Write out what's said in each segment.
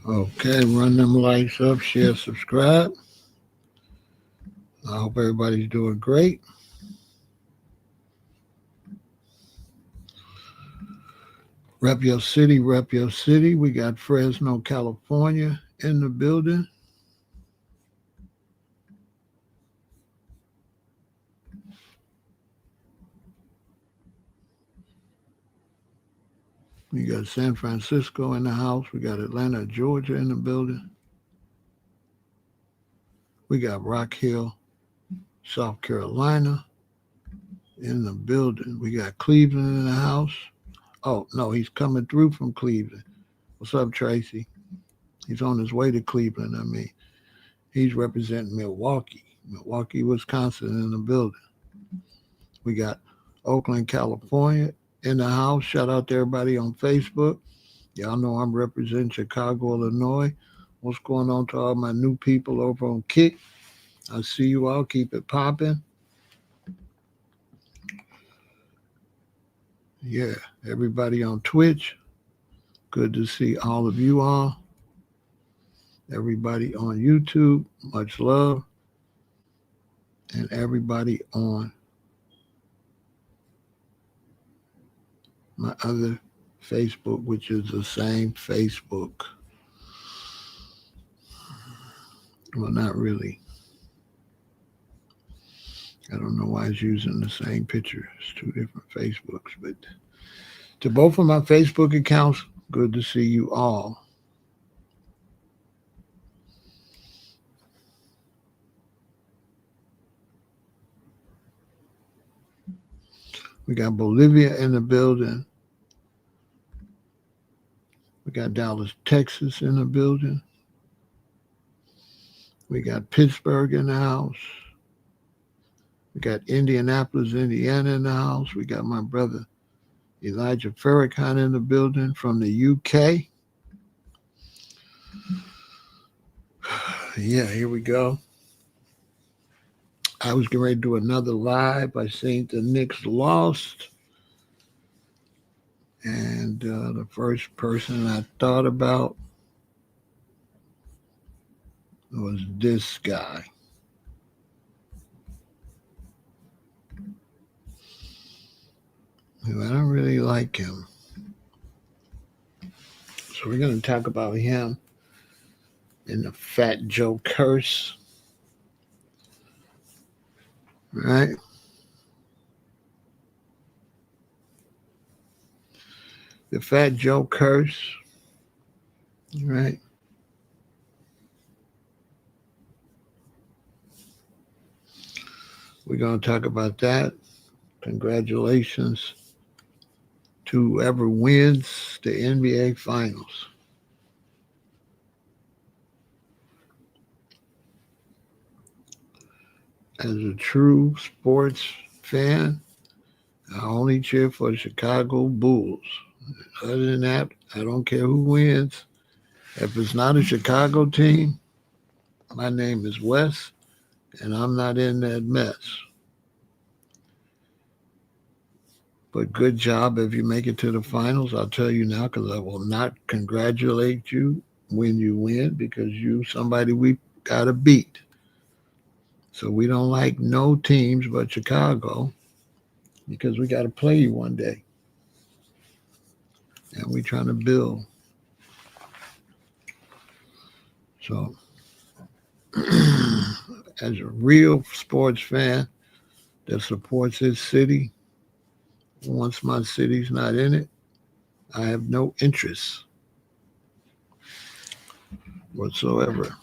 Okay, run them lights up, share, subscribe. I hope everybody's doing great. Rep your city, rep your city. We got Fresno, California in the building. We got San Francisco in the house. We got Atlanta, Georgia in the building. We got Rock Hill, South Carolina in the building. We got Cleveland in the house. Oh, no, he's coming through from Cleveland. What's up, Tracy? He's on his way to Cleveland. I mean, he's representing Milwaukee, Wisconsin in the building. We got Oakland, California in the house. Shout out to everybody on Facebook. Y'all know I'm representing Chicago, Illinois. What's going on to all my new people over on Kick? I see you all. Keep it popping. Yeah, everybody on Twitch. Good to see all of you all. Everybody on YouTube, much love. And everybody on my other Facebook, which is the same Facebook. Well, not really. I don't know why it's using the same picture. It's two different Facebooks. But to both of my Facebook accounts, good to see you all. We got Bolivia in the building. We got Dallas, Texas in the building. We got Pittsburgh in the house. We got Indianapolis, Indiana in the house. We got my brother Elijah Farrakhan in the building from the UK. Yeah, here we go. I was getting ready to do another live. I seen the Knicks lost. And the first person I thought about was this guy. Who I don't really like him. So we're going to talk about him in the Fat Joe curse. Right? The Fat Joe curse. Right? We're going to talk about that. Congratulations to whoever wins the NBA Finals. As a true sports fan, I only cheer for the Chicago Bulls. Other than that, I don't care who wins. If it's not a Chicago team, my name is Wes, and I'm not in that mess. But good job if you make it to the finals. I'll tell you now because I will not congratulate you when you win because you somebody we got to beat. So we don't like no teams but Chicago because we got to play you one day. And we're trying to build. So as a real sports fan that supports his city, once my city's not in it, I have no interest whatsoever.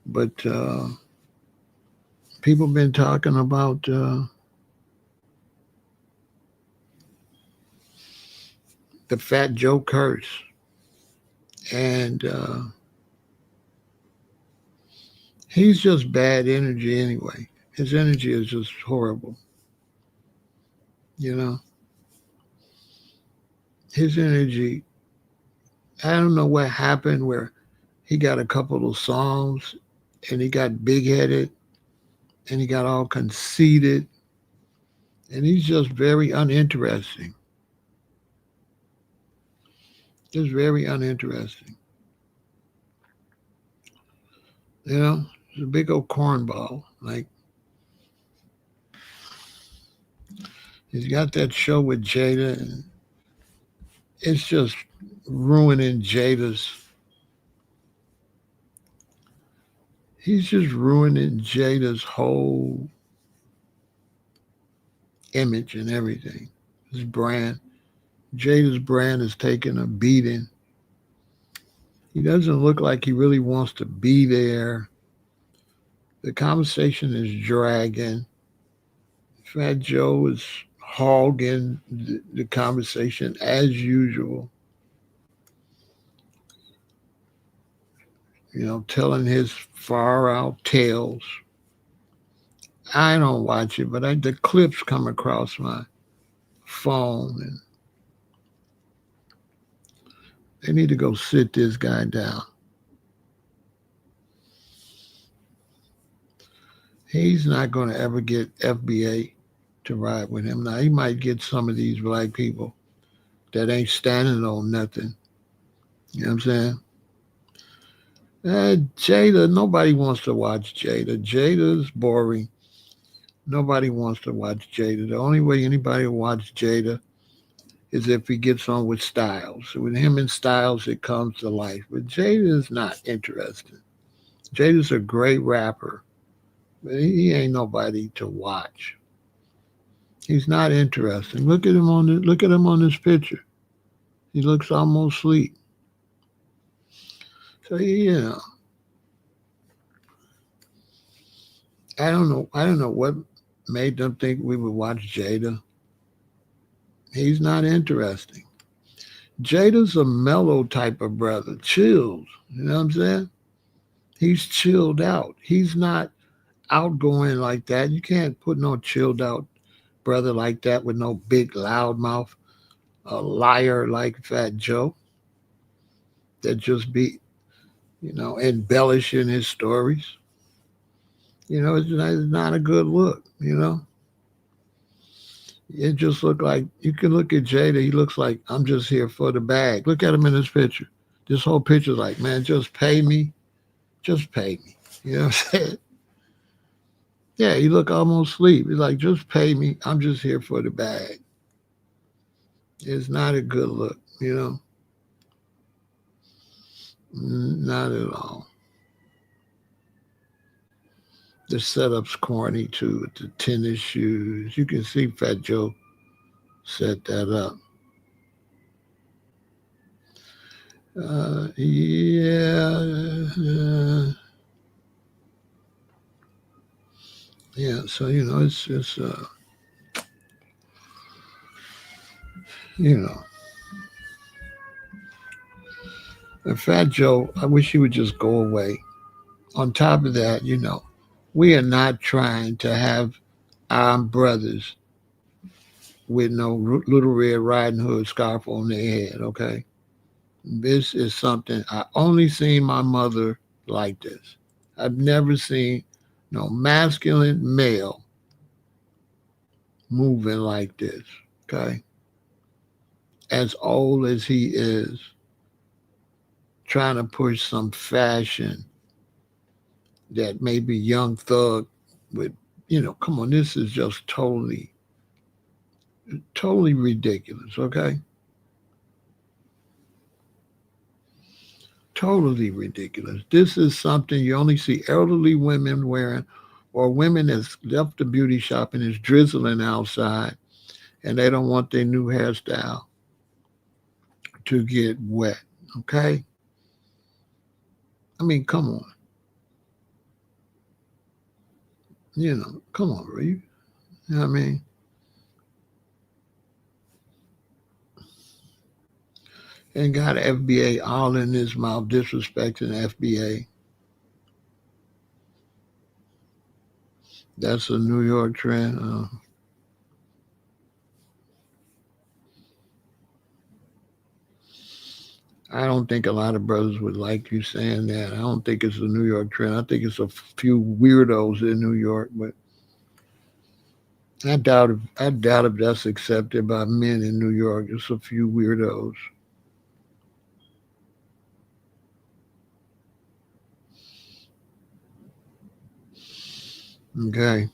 But people been talking about the Fat Joe curse, and he's just bad energy anyway. His energy is just horrible. You know, his energy. I don't know what happened where he got a couple of songs and he got big headed and he got all conceited And he's just very uninteresting. Just very uninteresting. You know, he's a big old cornball. Like, he's got that show with Jada, and it's just ruining Jada's. He's just ruining Jada's whole image and everything. His brand. Jada's brand is taking a beating. He doesn't look like he really wants to be there. The conversation is dragging. Fat Joe is hogging the conversation as usual. You know, telling his far out tales. I don't watch it, but the clips come across my phone, and they need to go sit this guy down. He's not going to ever get FBA to ride with him. Now, he might get some of these black people that ain't standing on nothing. You know what I'm saying? Jada, nobody wants to watch Jada. Jada's boring. Nobody wants to watch Jada. The only way anybody will watch Jada is if he gets on with Styles. With him and Styles, it comes to life. But Jada is not interesting. Jada's a great rapper, but he ain't nobody to watch. He's not interesting. Look at him on this picture. He looks almost asleep. So you know, I don't know what made them think we would watch Jada. He's not interesting. Jada's a mellow type of brother, chilled. You know what I'm saying? He's chilled out. He's not outgoing like that. You can't put no chilled out brother like that with no big loud mouth, a liar like Fat Joe that just be, you know, embellishing his stories. You know, it's not a good look, you know. It just looked like you can look at Jada. He looks like I'm just here for the bag. Look at him in this picture. This whole picture's like, man, just pay me. You know what I'm saying? Yeah, he look almost asleep. He's like, just pay me. I'm just here for the bag. It's not a good look, you know. Not at all. The setup's corny too with the tennis shoes. You can see Fat Joe set that up. Yeah, yeah. So you know, it's you know, and Fat Joe. I wish he would just go away. On top of that, you know, we are not trying to have armed brothers with no little Red Riding Hood scarf on their head. Okay, this is something I only seen my mother like this. I've never seen no masculine male moving like this. Okay, as old as he is, trying to push some fashion that maybe young thug would, you know, come on, this is just totally ridiculous. Okay, totally ridiculous. This is something you only see elderly women wearing, or women that's left the beauty shop and is drizzling outside and they don't want their new hairstyle to get wet. Okay? I mean, come on. You know, come on, bro. You know what I mean? And got FBA all in his mouth, disrespecting FBA. That's a New York trend. I don't think a lot of brothers would like you saying that. I don't think it's a New York trend. I think it's a few weirdos in New York, but I doubt if that's accepted by men in New York. It's a few weirdos. Okay.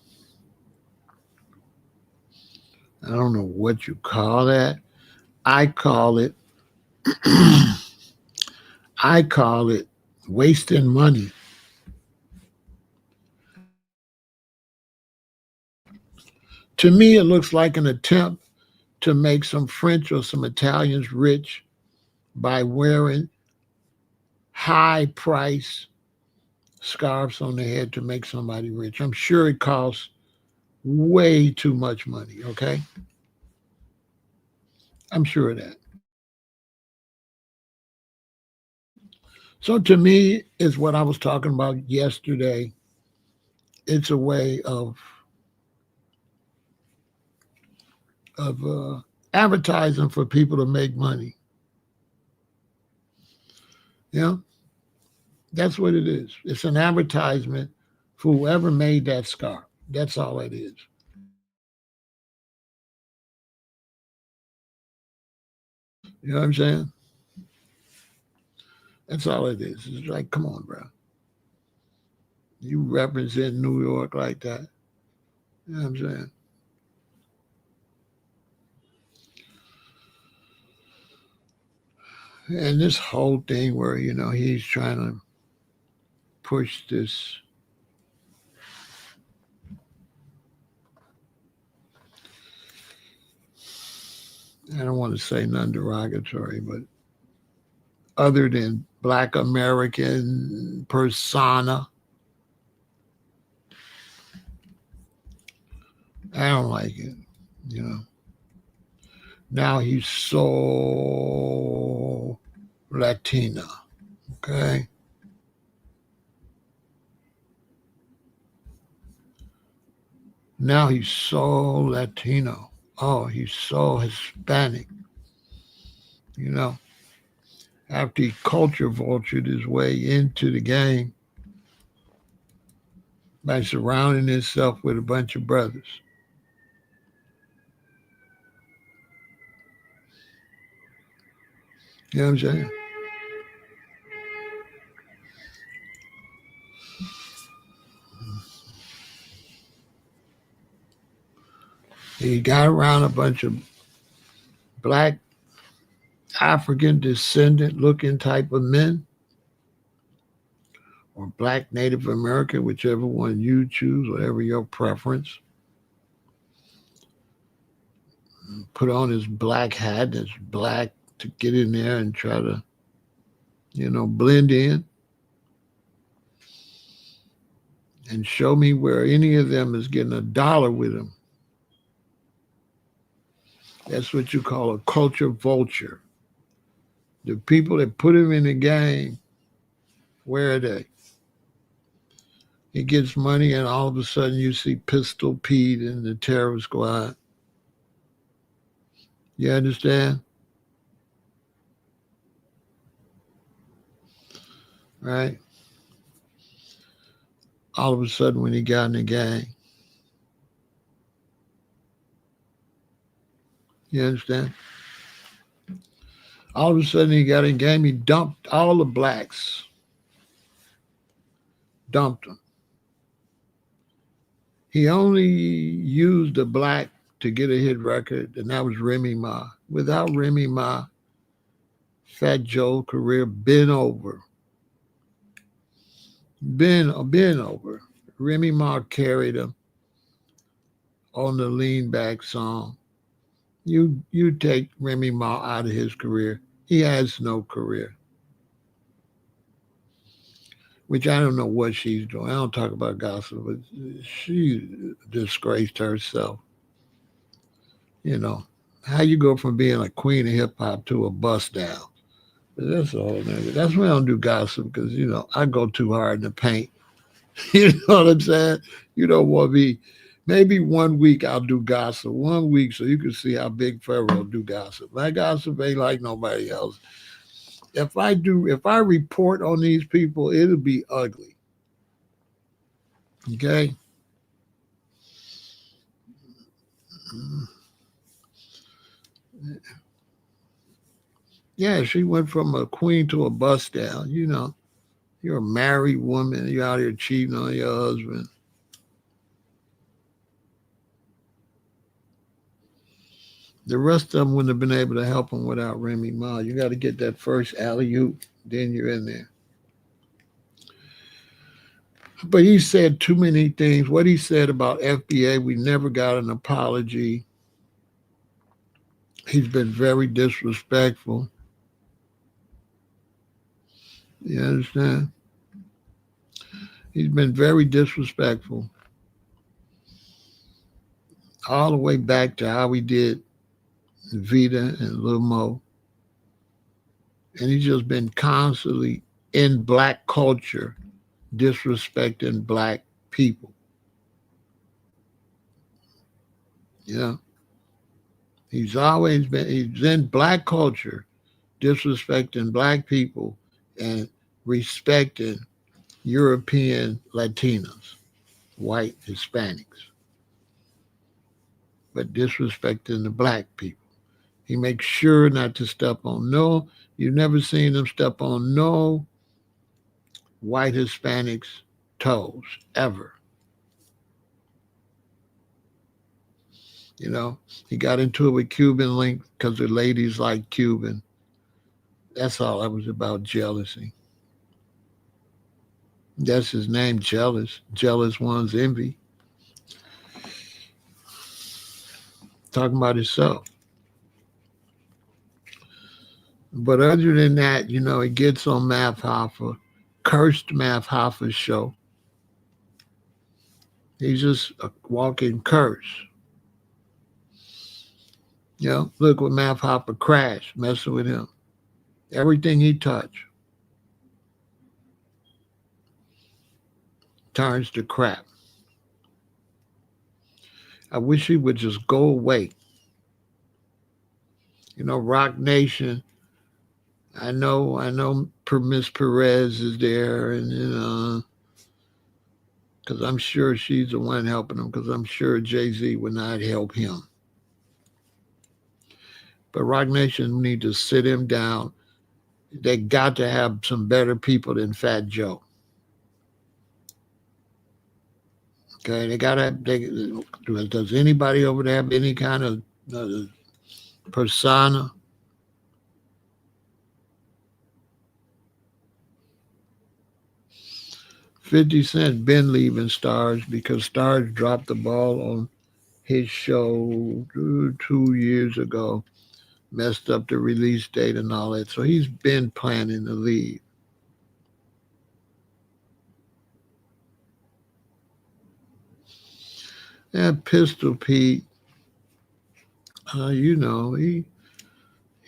I don't know what you call that. I call it I call it wasting money. To me, it looks like an attempt to make some French or some Italians rich by wearing high price scarves on their head to make somebody rich. I'm sure it costs way too much money, okay? I'm sure of that. So to me, it's what I was talking about yesterday. It's a way of advertising for people to make money. You know, that's what it is. It's an advertisement for whoever made that scarf. That's all it is. You know what I'm saying? That's all it is. It's like, come on, bro. You represent New York like that. You know what I'm saying? And this whole thing where, he's trying to push this, I don't want to say non derogatory, but other than black American persona, I don't like it. You know. Now he's so Latina. Okay. Now he's so Latino. Oh, he's so Hispanic. You know, after he culture vultured his way into the game by surrounding himself with a bunch of brothers. You know what I'm saying? He got around a bunch of black African descendant looking type of men, or black Native American, whichever one you choose, whatever your preference. Put on his black hat that's black to get in there and try to, blend in and show me where any of them is getting a dollar with him. That's what you call a culture vulture. The people that put him in the game, where are they? He gets money, and all of a sudden you see Pistol Pete and the terror squad. You understand? Right? All of a sudden, when he got in the gang, you understand? All of a sudden, he got in the game, he dumped all the blacks, dumped them. He only used a black to get a hit record, and that was Remy Ma. Without Remy Ma, Fat Joe's career been over. Been over. Remy Ma carried him on the lean back song. You take Remy Ma out of his career, he has no career. Which I don't know what she's doing. I don't talk about gossip, but she disgraced herself. You know how you go from being a queen of hip hop to a bust down. But that's all, nigga. That's why I don't do gossip because I go too hard in the paint. You know what I'm saying? You don't want me. Maybe one week I'll do gossip. One week so you can see how big Pharaoh do gossip. My gossip ain't like nobody else. If I report on these people, it'll be ugly. Okay? Yeah, she went from a queen to a bust down. You know, you're a married woman. You're out here cheating on your husband. The rest of them wouldn't have been able to help him without Remy Ma. You got to get that first alley oop, then you're in there. But he said too many things. What he said about FBA, we never got an apology. He's been very disrespectful. You understand? He's been very disrespectful all the way back to how he did Vita and Lil Mo. And he's just been constantly in black culture disrespecting black people. You know, he's in black culture disrespecting black people and respecting European Latinos, white Hispanics, but disrespecting the black people. He makes sure not to step on no, you've never seen him step on no white Hispanics' toes, ever. You know, he got into it with Cuban Link because the ladies like Cuban. That's all that was about, jealousy. That's his name, jealous. Jealous one's envy. Talking about himself. But other than that, you know, he gets on Math Hoffa, cursed Math Hoffa's show. He's just a walking curse. You know, look what Math Hoffa crashed, messing with him. Everything he touched turns to crap. I wish he would just go away. You know, Rock Nation. I know. Miss Perez is there, and you know, because I'm sure she's the one helping him. Because I'm sure Jay Z would not help him. But Rock Nation need to sit him down. They got to have some better people than Fat Joe. Okay, they got to. Does anybody over there have any kind of persona? 50 Cent been leaving Stars because Stars dropped the ball on his show 2 years ago, messed up the release date and all that. So he's been planning to leave. And Pistol Pete, you know, he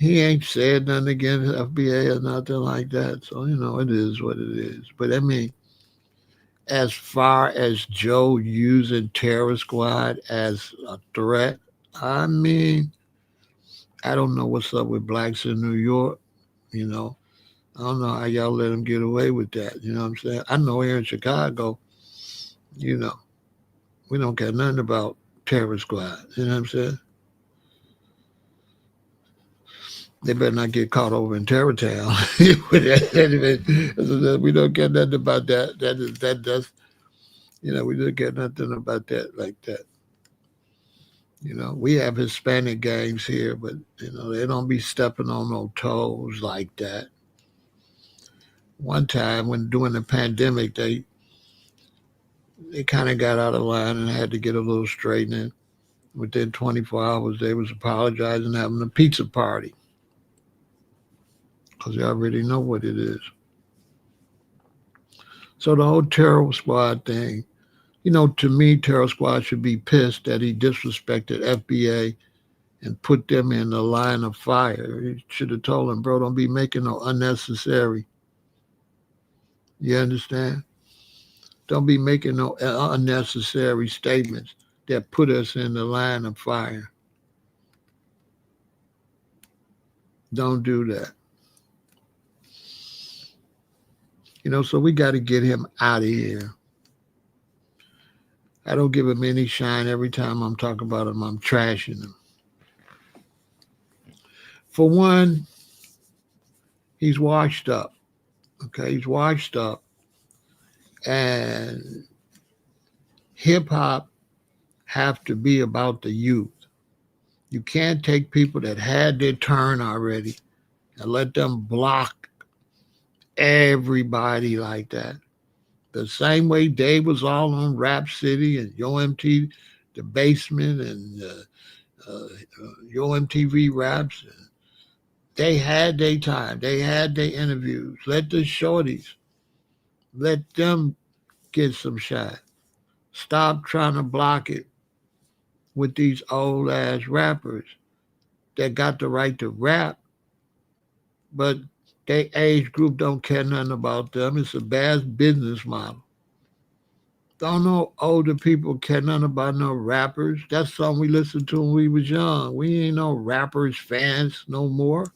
ain't said nothing against FBA or nothing like that. So, you know, it is what it is. But I mean, as far as Joe using Terror Squad as a threat, I mean, I don't know what's up with blacks in New York, you know. I don't know how y'all let him get away with that. You know what I'm saying? I know here in Chicago, you know, we don't care nothing about Terror Squad. You know what I'm saying? They better not get caught over in Terror Town. We don't care nothing about that. That does, you know, we don't care nothing about that like that. You know, we have Hispanic gangs here, but you know they don't be stepping on no toes like that. One time when during the pandemic, they kind of got out of line and had to get a little straightening. Within 24 hours, they was apologizing, having a pizza party because they already know what it is. So the whole Terror Squad thing, you know, to me, Terror Squad should be pissed that he disrespected FBA and put them in the line of fire. He should have told him, bro, don't be making no unnecessary. You understand? Don't be making no unnecessary statements that put us in the line of fire. Don't do that. You know, so we got to get him out of here. I don't give him any shine. Every time I'm talking about him, I'm trashing him. For one, he's washed up. Okay, he's washed up. And hip hop have to be about the youth. You can't take people that had their turn already and let them block everybody like that. The same way Dave was all on Rap City and Yo MTV, the basement, and Yo MTV Raps. They had their time. They had their interviews. Let the shorties, let them get some shine. Stop trying to block it with these old ass rappers that got the right to rap, but their age group don't care nothing about them. It's a bad business model. Don't know older people care nothing about no rappers. That's something we listened to when we was young. We ain't no rappers fans no more.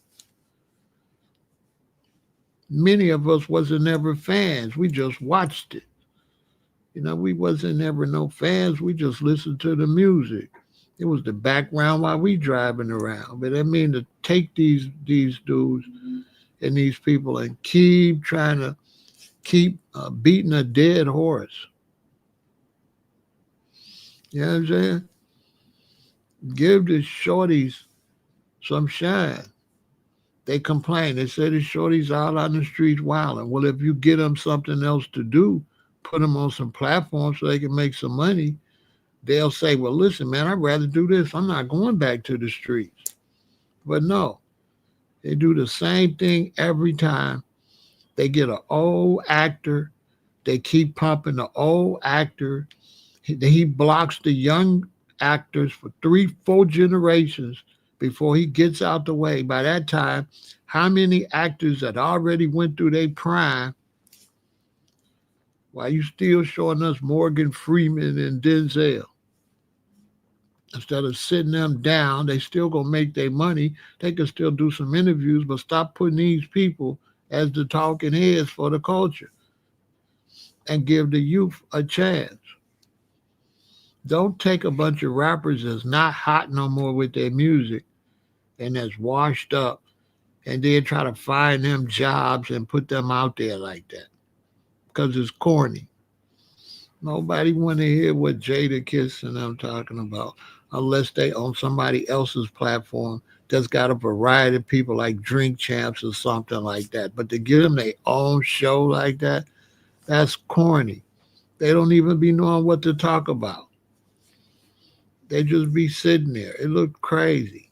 Many of us wasn't ever fans. We just watched it. We wasn't ever no fans. We just listened to the music. It was the background while we driving around. But I mean to take these dudes and these people and keep trying to keep beating a dead horse. You know what I'm saying? Give the shorties some shine. They complain. They say the shorties out on the streets wilding. Well, if you get them something else to do, put them on some platforms so they can make some money, they'll say, well, listen, man, I'd rather do this. I'm not going back to the streets. But no, they do the same thing every time. They get an old actor. They keep pumping the old actor. He blocks the young actors for 3, 4 generations before he gets out the way. By that time, how many actors that already went through their prime while you still showing us Morgan Freeman and Denzel? Instead of sitting them down, they still gonna make their money. They can still do some interviews, but stop putting these people as the talking heads for the culture and give the youth a chance. Don't take a bunch of rappers that's not hot no more with their music and that's washed up and then try to find them jobs and put them out there like that because it's corny. Nobody want to hear what Jada Kiss and I'm talking about unless they on somebody else's platform that's got a variety of people like Drink Champs or something like that. But to give them their own show like that, that's corny. They don't even be knowing what to talk about. They just be sitting there. It looked crazy.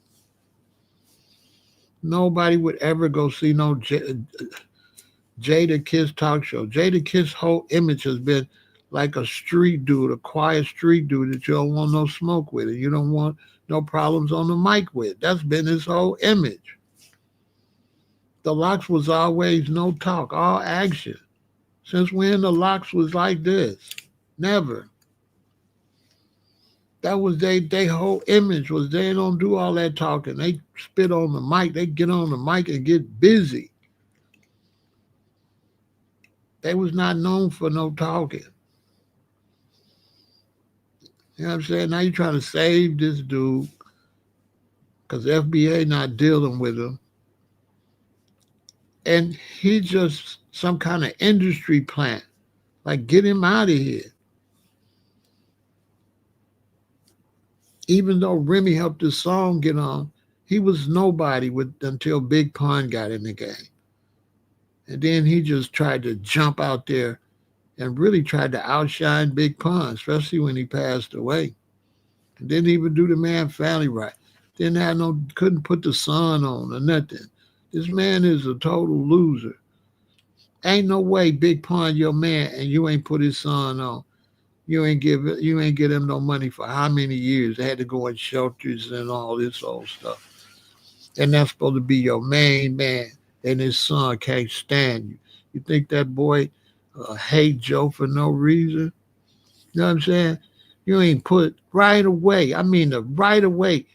Nobody would ever go see no Jada Kiss talk show. Jada Kiss' whole image has been like a street dude, a quiet street dude that you don't want no smoke with, and you don't want no problems on the mic with. That's been his whole image. The Locks was always no talk, all action. Since when the Locks was like this? Never. That was they whole image was they don't do all that talking. They spit on the mic. They get on the mic and get busy. They was not known for no talking. You know what I'm saying? Now you're trying to save this dude because FBA not dealing with him. And he just some kind of industry plant. Like, get him out of here. Even though Remy helped his song get on, he was nobody until Big Pun got in the game. And then he just tried to jump out there and really tried to outshine Big Pun, especially when he passed away. And didn't even do the man family right. Couldn't put the sun on or nothing. This man is a total loser. Ain't no way Big Pun your man and you ain't put his son on. You ain't get him no money for how many years? They had to go in shelters and all this old stuff. And that's supposed to be your main man, and his son can't stand you. You think that boy hate Joe for no reason? You know what I'm saying? You ain't put right away. I mean, right away.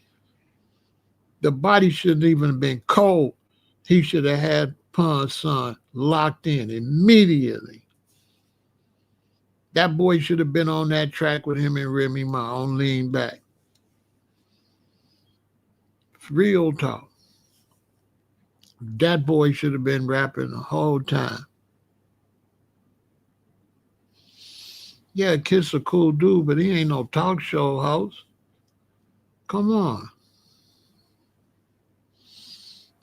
The body shouldn't even have been cold. He should have had Pun's son locked in immediately. That boy should have been on that track with him and Remy Ma on Lean Back. Real talk. That boy should have been rapping the whole time. Yeah, Kiss a cool dude, but he ain't no talk show host. Come on.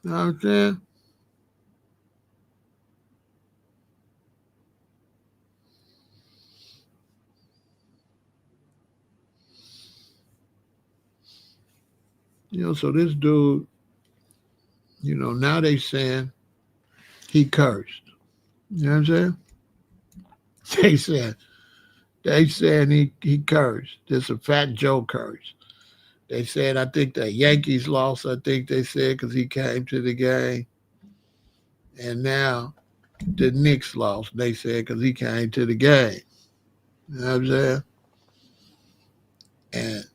You know what I'm saying? So this dude, now they saying he cursed. You know what I'm saying? They said he cursed. This a Fat Joe curse. They said I think the Yankees lost. I think they said because he came to the game, and now the Knicks lost. They said because he came to the game. You know what I'm saying? And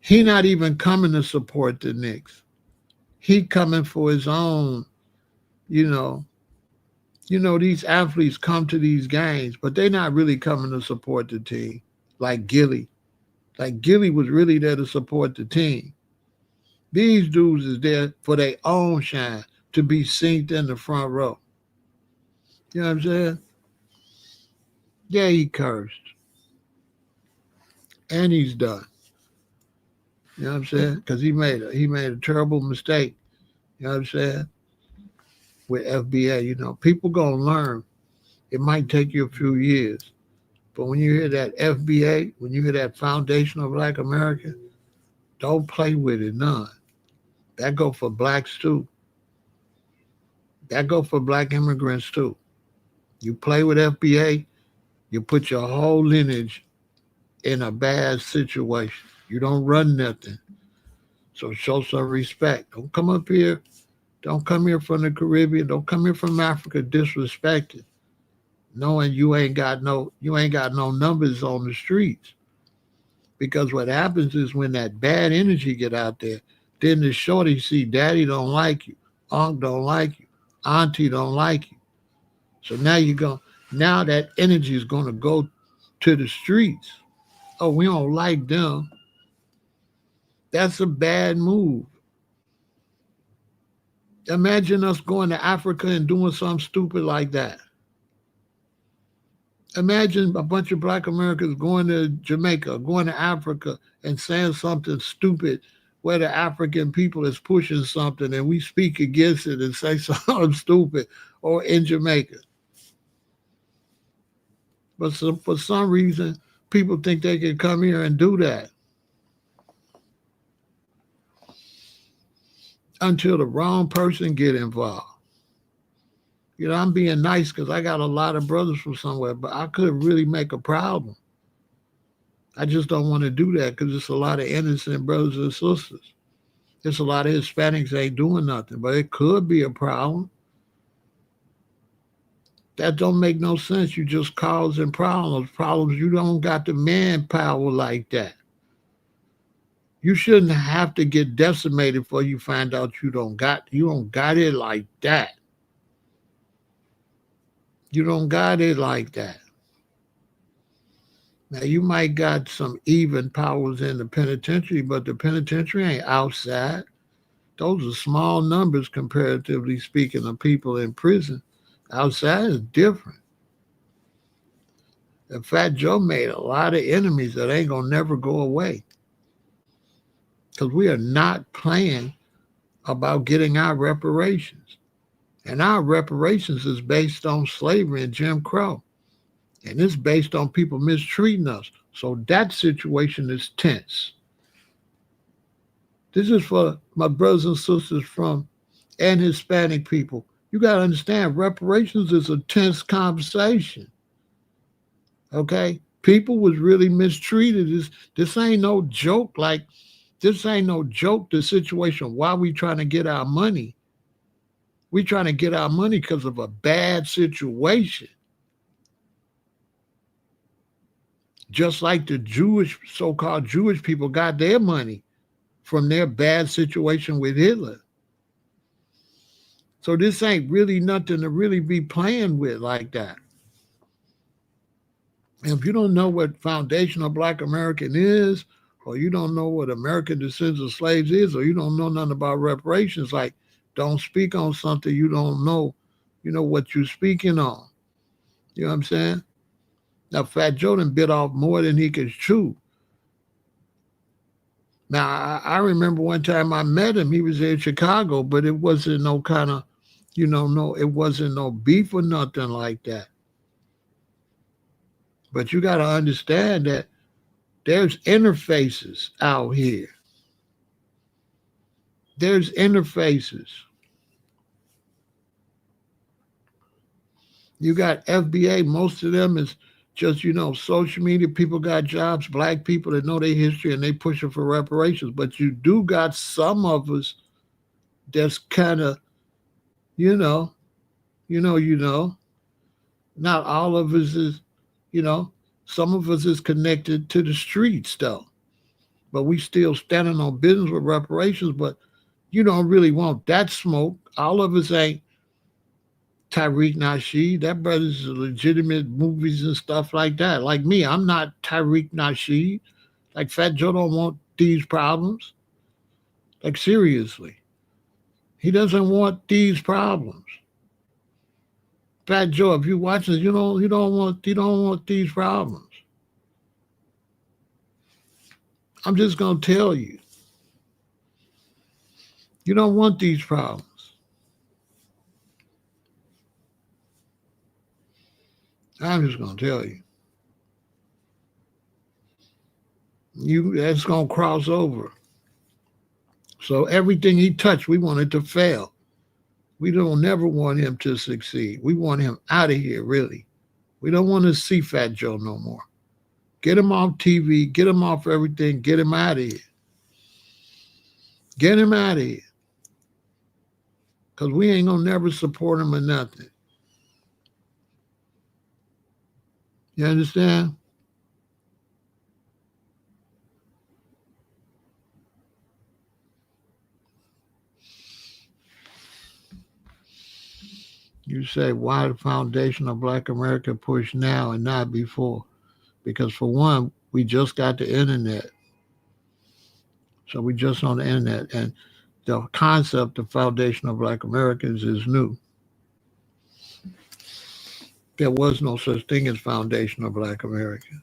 he not even coming to support the Knicks. He coming for his own. You know. These athletes come to these games, but they're not really coming to support the team. Like Gilly. Like Gilly was really there to support the team. These dudes is there for their own shine to be synced in the front row. You know what I'm saying? Yeah, he cursed. And he's done. You know what I'm saying? Because he made a terrible mistake. You know what I'm saying? With FBA, people gonna learn. It might take you a few years. But when you hear that FBA, when you hear that Foundation of Black America, don't play with it none. That go for blacks too. That go for black immigrants too. You play with FBA, you put your whole lineage in a bad situation. You don't run nothing. So show some respect. Don't come up here. Don't come here from the Caribbean. Don't come here from Africa disrespected. Knowing you ain't got no numbers on the streets. Because what happens is when that bad energy get out there, then the shorty see daddy don't like you, uncle don't like you, auntie don't like you. So now that energy is gonna go to the streets. Oh, we don't like them. That's a bad move. Imagine us going to Africa and doing something stupid like that. Imagine a bunch of black Americans going to Jamaica, going to Africa and saying something stupid where the African people is pushing something and we speak against it and say something stupid, or in Jamaica. But for some reason, people think they can come here and do that. Until the wrong person get involved. I'm being nice because I got a lot of brothers from somewhere, but I could really make a problem. I just don't want to do that because it's a lot of innocent brothers and sisters. There's a lot of Hispanics ain't doing nothing, but it could be a problem. That don't make no sense. You just causing problems. Problems you don't got the manpower like that. You shouldn't have to get decimated before you find out you don't got it like that. You don't got it like that. Now you might got some even powers in the penitentiary, but the penitentiary ain't outside. Those are small numbers comparatively speaking of people in prison. Outside is different. In fact, Joe made a lot of enemies that ain't gonna never go away. Because we are not playing about getting our reparations. And our reparations is based on slavery and Jim Crow. And it's based on people mistreating us. So that situation is tense. This is for my brothers and sisters and Hispanic people. You got to understand, reparations is a tense conversation. Okay? People was really mistreated. This ain't no joke. This ain't no joke, the situation. Why we trying to get our money? We trying to get our money because of a bad situation. Just like the so-called Jewish people got their money from their bad situation with Hitler. So this ain't really nothing to really be playing with like that. And if you don't know what foundational Black American is, or you don't know what American Descendants of Slaves is, or you don't know nothing about reparations, like don't speak on something you don't know, what you're speaking on. You know what I'm saying? Now, Fat Joe done bit off more than he could chew. Now, I remember one time I met him. He was in Chicago, but it wasn't no kind of, no, it wasn't no beef or nothing like that. But you got to understand that there's interfaces out here. There's interfaces. You got FBA, most of them is just, social media. People got jobs, Black people that know their history and they pushing for reparations. But you do got some of us that's kind of, you know, you know. Not all of us is, you know, some of us is connected to the streets though. But we still standing on business with reparations, but you don't really want that smoke. All of us ain't Tariq Nasheed. That brother's legitimate movies and stuff like that. Like me, I'm not Tariq Nasheed. Like Fat Joe don't want these problems. Like seriously. He doesn't want these problems. Fat Joe, if you watch this, you don't want these problems. I'm just gonna tell you. You don't want these problems. I'm just gonna tell you. That's gonna cross over. So everything he touched, we want it to fail. We don't never want him to succeed. We want him out of here, really. We don't want to see Fat Joe no more. Get him off TV, get him off everything, get him out of here. Get him out of here. Because we ain't gonna never support him or nothing. You understand? You say, why the foundation of Black America push now and not before? Because for one, we just got the internet. So we just on the internet. And the concept of foundation of Black Americans is new. There was no such thing as foundation of Black Americans.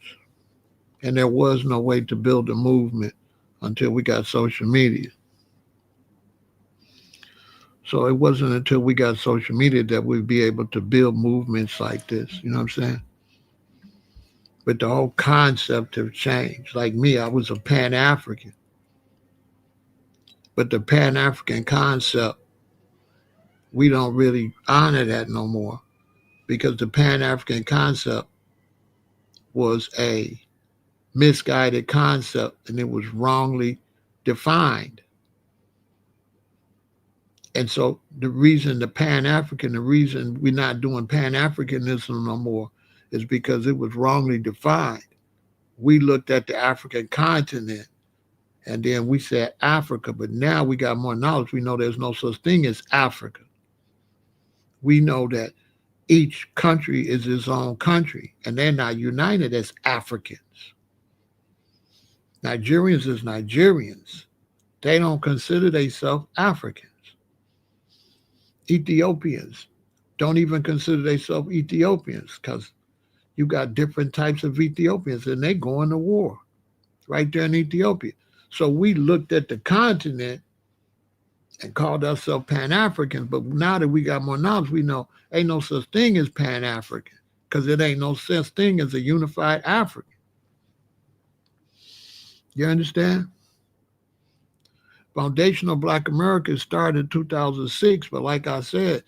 And there was no way to build a movement until we got social media. So it wasn't until we got social media that we'd be able to build movements like this. You know what I'm saying? But the whole concept have changed. Like me, I was a Pan African. But the Pan African concept, we don't really honor that no more because the Pan African concept was a misguided concept and it was wrongly defined. And so the reason we're not doing Pan Africanism no more is because it was wrongly defined. We looked at the African continent and then we said Africa, but now we got more knowledge. We know there's no such thing as Africa. We know that each country is its own country and they're not united as Africans. Nigerians is Nigerians. They don't consider themselves Africans. Ethiopians don't even consider themselves Ethiopians because you got different types of Ethiopians and they going to war right there in Ethiopia. So we looked at the continent and called ourselves Pan-Africans, but now that we got more knowledge, we know ain't no such thing as Pan-African because it ain't no such thing as a unified African. You understand? Foundational Black America started in 2006, but like I said,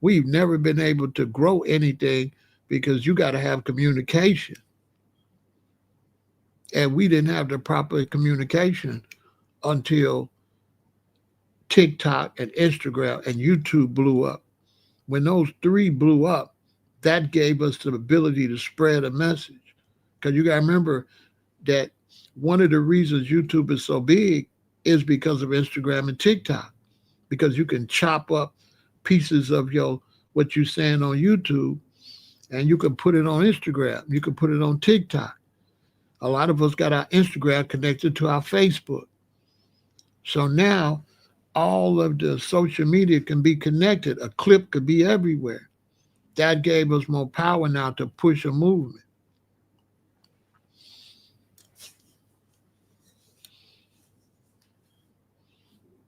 we've never been able to grow anything because you got to have communication. And we didn't have the proper communication until TikTok and Instagram and YouTube blew up. When those three blew up, that gave us the ability to spread a message. Because you got to remember that one of the reasons YouTube is so big is because of Instagram and TikTok. Because you can chop up pieces of what you're saying on YouTube And you can put it on Instagram. You can put it on TikTok. A lot of us got our Instagram connected to our Facebook. So now all of the social media can be connected. A clip could be everywhere. That gave us more power now to push a movement.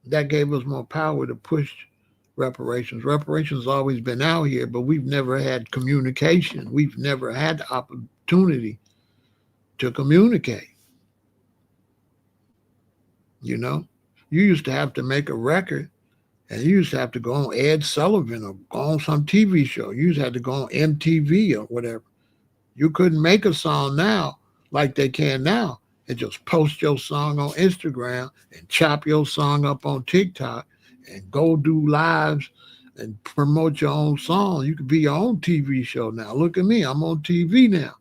That gave us more power to push reparations. Reparations always been out here, but we've never had communication. We've never had the opportunity to communicate. You know, you used to have to make a record, and you used to have to go on Ed Sullivan or go on some TV show. You used to have to go on MTV or whatever. You couldn't make a song now like they can now and just post your song on Instagram and chop your song up on TikTok and go do lives and promote your own song. You could be your own TV show now. Look at me. I'm on TV now.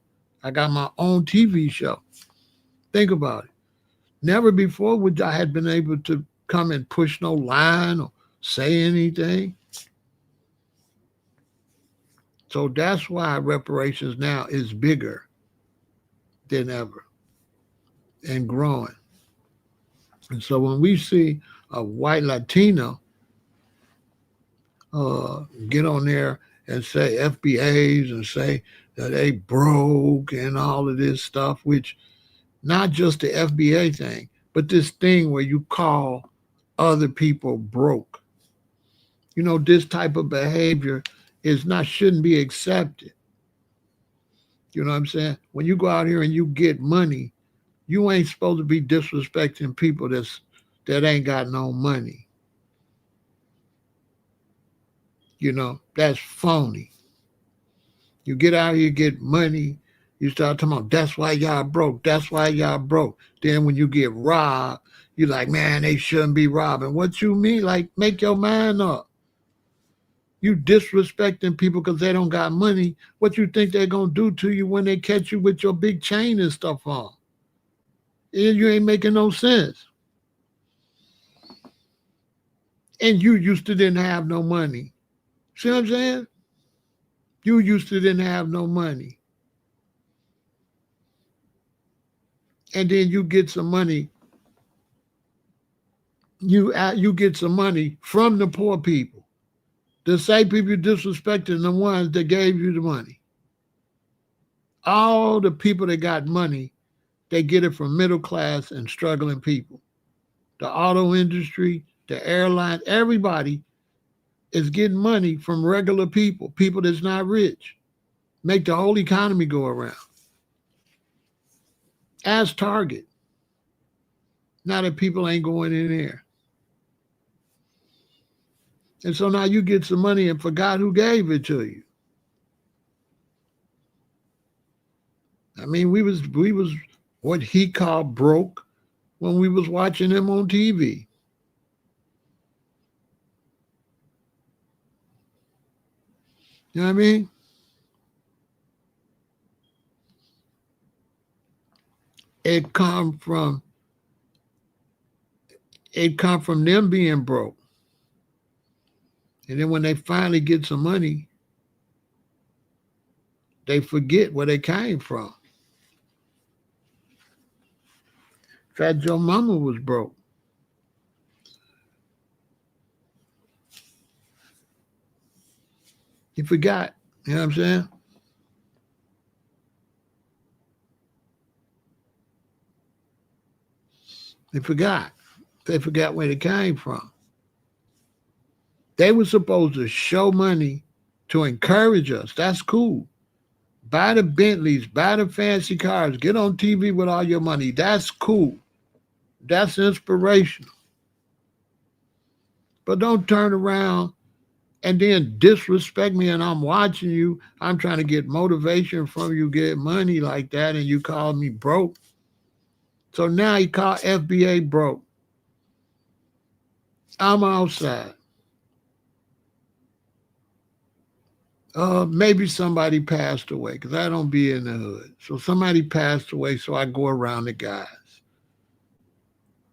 I got my own TV show. Think about it. Never before would I had been able to come and push no line or say anything. So that's why reparations now is bigger than ever and growing. And so when we see a white Latino get on there and say FBAs and say that they broke and all of this stuff, which not just the FBA thing, but this thing where you call other people broke. You know, this type of behavior is not shouldn't be accepted. You know what I'm saying? When you go out here and you get money, you ain't supposed to be disrespecting people that ain't got no money. You know, that's phony. You get out here, get money, you start talking about that's why y'all broke, that's why y'all broke. Then when you get robbed, you're like, man, they shouldn't be robbing. What you mean? Like, make your mind up. You disrespecting people because they don't got money. What you think they're going to do to you when they catch you with your big chain and stuff on? And you ain't making no sense. And you used to didn't have no money. See what I'm saying? You used to didn't have no money. And then you get some money. You get some money from the poor people. The same people you disrespecting the ones that gave you the money. All the people that got money, they get it from middle class and struggling people. The auto industry, the airline, everybody is getting money from regular people, people that's not rich. Make the whole economy go around. As Target. Now that people ain't going in there. And so now you get some money and forgot who gave it to you. I mean, we was what he called broke when we was watching him on TV. You know what I mean? It come from them being broke. And then when they finally get some money, they forget where they came from. In fact, your mama was broke. You forgot. You know what I'm saying? They forgot. They forgot where they came from. They were supposed to show money to encourage us. That's cool. Buy the Bentleys, buy the fancy cars, get on TV with all your money. That's cool. That's inspirational. But don't turn around and then disrespect me and I'm watching you. I'm trying to get motivation from you, get money like that, and you call me broke. So now you call FBA broke. I'm outside. Maybe somebody passed away because I don't be in the hood. So somebody passed away, so I go around the guys.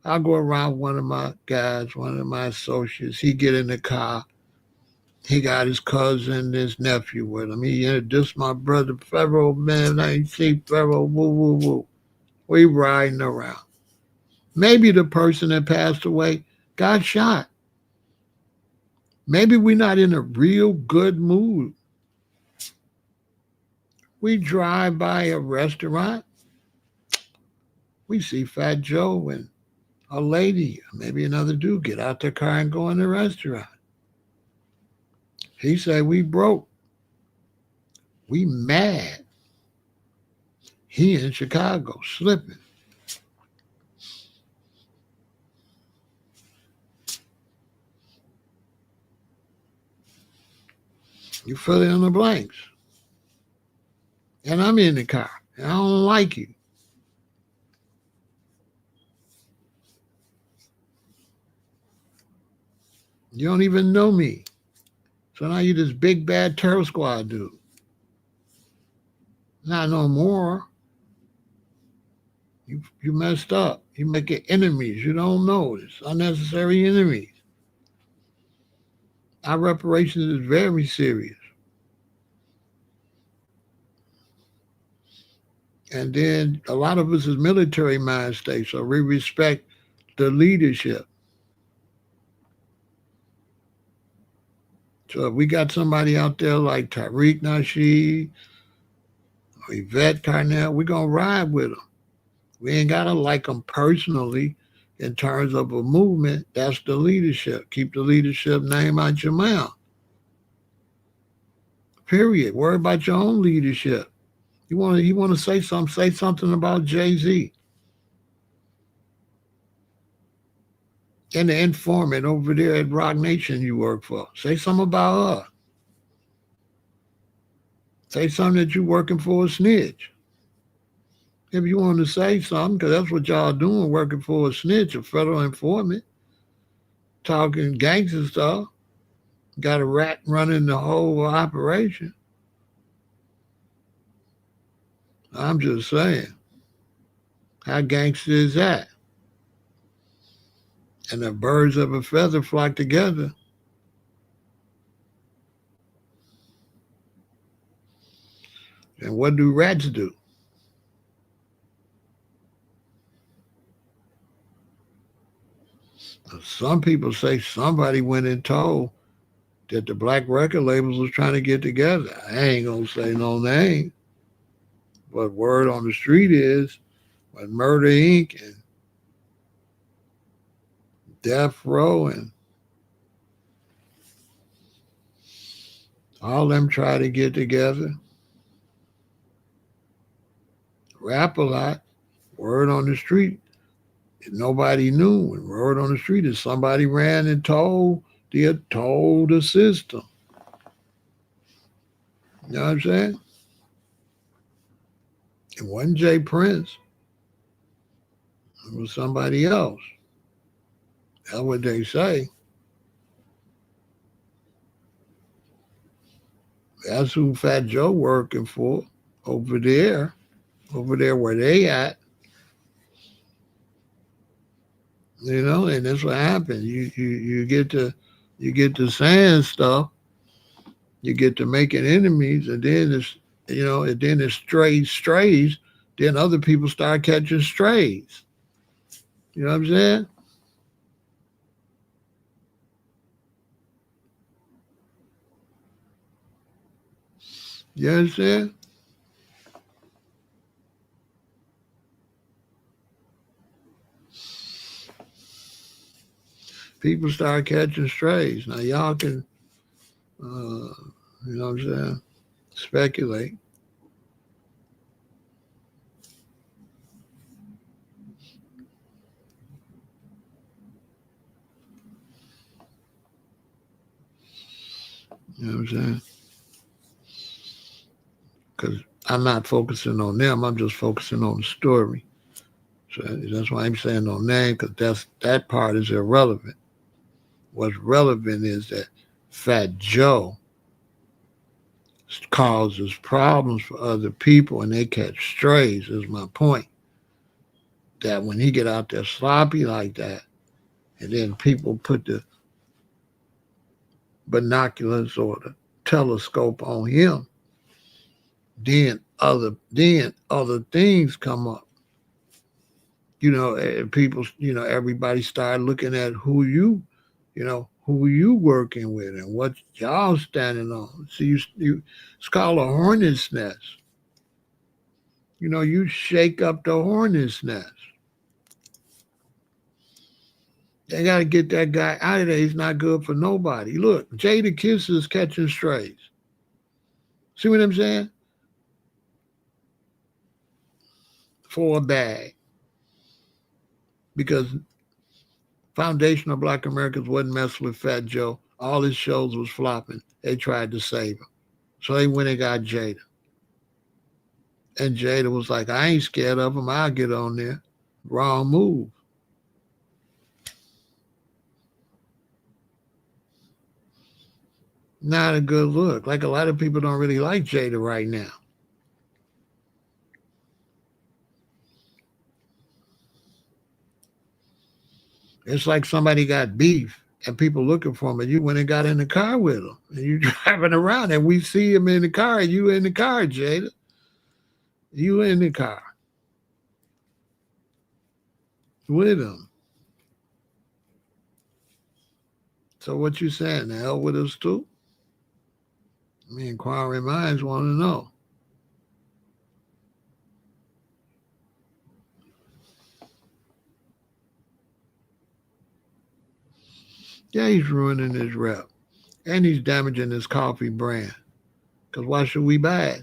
I'll go around one of my guys, one of my associates. He get in the car. He got his cousin, his nephew with him. He introduced my brother Pharaoh, man. I see Pharaoh, woo, woo, woo. We riding around. Maybe the person that passed away got shot. Maybe we're not in a real good mood. We drive by a restaurant. We see Fat Joe and a lady, maybe another dude, get out their car and go in the restaurant. He say we broke. We mad. He in Chicago slipping. You fill in the blanks. And I'm in the car. And I don't like you. You don't even know me. So now you this big bad terror squad dude. Not no more. You messed up. You making enemies. You don't know. It's unnecessary enemies. Our reparations is very serious. And then a lot of us is military mind state, so we respect the leadership. So if we got somebody out there like Tariq Nasheed or Yvette Carnell, we're going to ride with them. We ain't got to like them personally in terms of a movement. That's the leadership. Keep the leadership name out your mouth. Period. Worry about your own leadership. You want to say something about Jay-Z. And the informant over there at Rock Nation you work for. Say something about her. Say something that you're working for a snitch. If you want to say something, because that's what y'all doing, working for a snitch, a federal informant, talking gangster stuff. Got a rat running the whole operation. I'm just saying. How gangster is that? And the birds of a feather flock together. And what do rats do? Some people say somebody went and told that the black record labels was trying to get together. I ain't gonna say no name, but word on the street is when Murder Inc. and Death Row and all them try to get together, rap a lot. Word on the street, nobody knew. And word on the street is somebody ran and told the system. You know what I'm saying? It wasn't Jay Prince. It was somebody else. That's what they say. That's who Fat Joe working for over there where they at. You know, and that's what happens. You get to saying stuff, you get to making enemies, and then it strays. Then other people start catching strays. You know what I'm saying? You understand? People start catching strays. Now y'all can, you know what I'm saying, speculate. You know what I'm saying? Because I'm not focusing on them. I'm just focusing on the story. So that's why I'm saying no name, because that part is irrelevant. What's relevant is that Fat Joe causes problems for other people and they catch strays, is my point. That when he get out there sloppy like that, and then people put the binoculars or the telescope on him, then other things come up. People, everybody started looking at who you working with and what y'all standing on. See, it's called a hornet's nest. You shake up the hornet's nest. They got to get that guy out of there. He's not good for nobody. Look, Jada Kiss is catching strays. See what I'm saying? For a bag. Because Foundation of Black Americans wasn't messing with Fat Joe. All his shows was flopping. They tried to save him. So they went and got Jada. And Jada was like, I ain't scared of him. I'll get on there. Wrong move. Not a good look. Like a lot of people don't really like Jada right now. It's like somebody got beef and people looking for him, and you went and got in the car with him, and you driving around, and we see him in the car, and you in the car, Jada. You in the car with him. So what you saying? The hell with us too? Me inquiring minds want to know. Yeah, he's ruining his rep. And he's damaging his coffee brand. Because why should we buy it?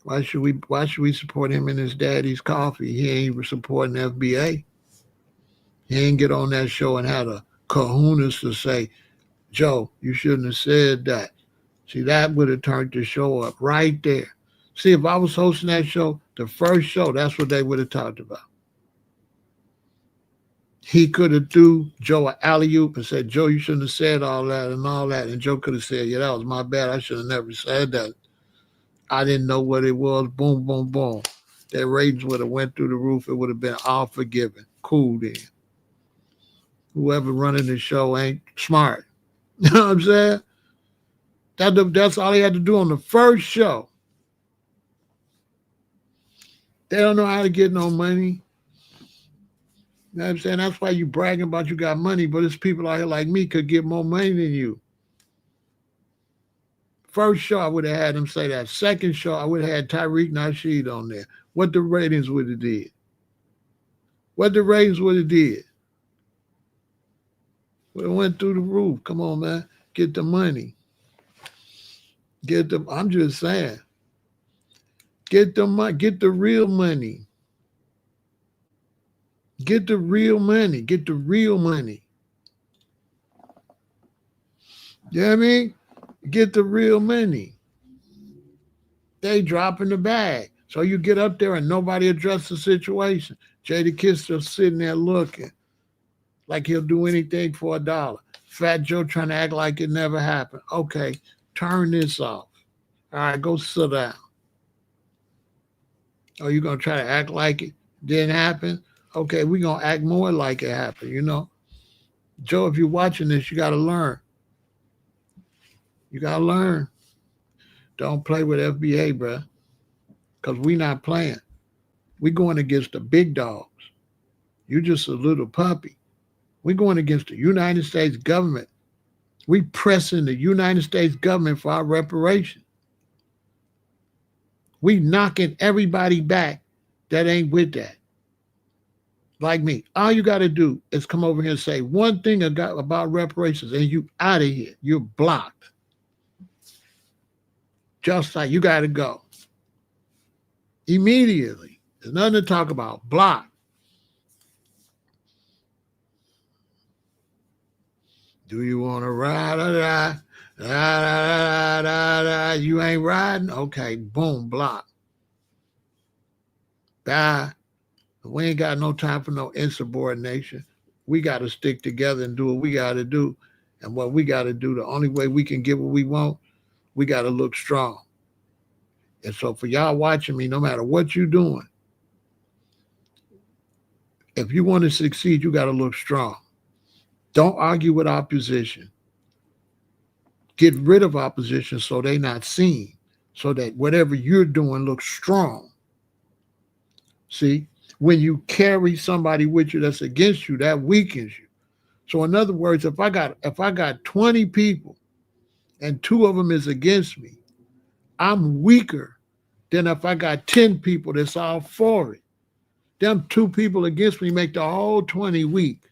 Why should we support him and his daddy's coffee? He ain't supporting FBA. He ain't get on that show and had a kahunas to say, Joe, you shouldn't have said that. See, that would have turned the show up right there. See, if I was hosting that show, the first show, that's what they would have talked about. He could have threw Joe an alley-oop and said, Joe, you shouldn't have said all that and all that. And Joe could have said, yeah, that was my bad. I should have never said that. I didn't know what it was. Boom, boom, boom. Their ratings would have went through the roof. It would have been all forgiven. Cool then. Whoever running the show ain't smart. You know what I'm saying? That's all he had to do on the first show. They don't know how to get no money. You know what I'm saying? That's why you bragging about you got money, but it's people out here like me could get more money than you. First show, I would have had him say that. Second show, I would have had Tariq Nasheed on there. What the ratings would have did? What the ratings would have did? Well, it went through the roof. Come on, man. Get the money. I'm just saying. Get the money. Get the real money. Get the real money. Get the real money. You know what I mean? Get the real money. They dropping the bag. So you get up there and nobody address the situation. Jada Kiss just sitting there looking like he'll do anything for $1. Fat Joe trying to act like it never happened. Okay, turn this off. All right, go sit down. Oh, you going to try to act like it didn't happen? Okay, we're going to act more like it happened, Joe, if you're watching this, you got to learn. You got to learn. Don't play with FBA, bruh, because we not playing. We going against the big dogs. You just a little puppy. We going against the United States government. We pressing the United States government for our reparations. We knocking everybody back that ain't with that. Like me. All you got to do is come over here and say one thing about reparations and you out of here. You're blocked. Just like you got to go. Immediately. There's nothing to talk about. Block. Do you want to ride? You ain't riding? Okay, boom, block. Bye. We ain't got no time for no insubordination. We got to stick together and do what we got to do. And what we got to do, the only way we can get what we want, we got to look strong. And so for y'all watching me, no matter what you're doing, if you want to succeed, you got to look strong. Don't argue with opposition. get rid of opposition so they not seen, so that whatever you're doing looks strong. See, when you carry somebody with you that's against you, that weakens you. So in other words, if I got 20 people and 2 of them is against me, I'm weaker than if I got 10 people that's all for it. Them 2 people against me make the whole 20 weak.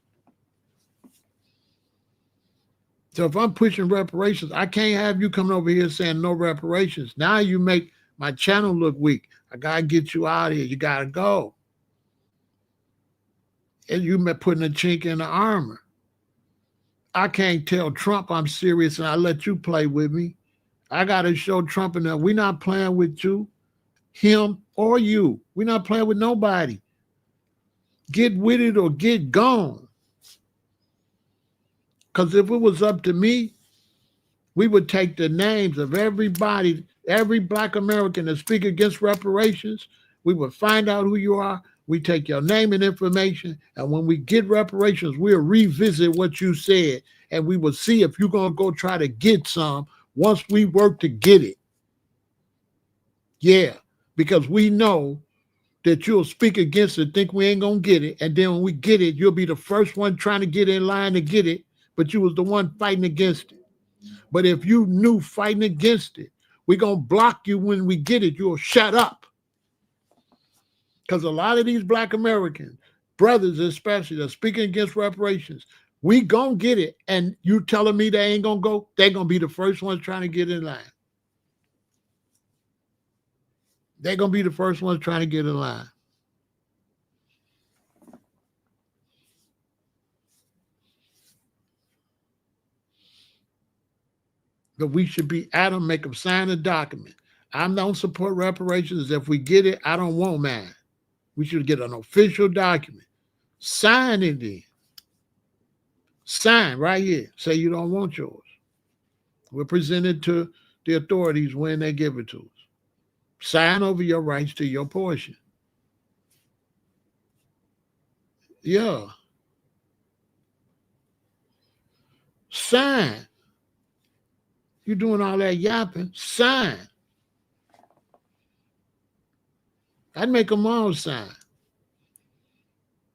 So if I'm pushing reparations, I can't have you coming over here saying no reparations. Now you make my channel look weak. I gotta get you out of here. You gotta go. And you putting a chink in the armor. I can't tell Trump I'm serious and I let you play with me. I gotta show Trump enough. We're not playing with you, him, or you. We're not playing with nobody. Get with it or get gone. Because if it was up to me, we would take the names of everybody, every Black American that speak against reparations. We would find out who you are. We take your name and information. And when we get reparations, we'll revisit what you said. And we will see if you're going to go try to get some once we work to get it. Yeah, because we know that you'll speak against it, think we ain't going to get it. And then when we get it, you'll be the first one trying to get in line to get it. But you was the one fighting against it. But if you knew fighting against it, we're going to block you when we get it. You'll shut up. Because a lot of these Black Americans, brothers especially, that are speaking against reparations, we going to get it. And you telling me they ain't going to go, they're going to be the first ones trying to get in line. They're going to be the first ones trying to get in line. But we should be Adam, make them sign a document. I don't support reparations. If we get it, I don't want mine. We should get an official document. Sign it then. Sign right here. Say you don't want yours. We'll present it to the authorities when they give it to us. Sign over your rights to your portion. Yeah. Sign. You doing all that yapping? Sign. I'd make them all sign.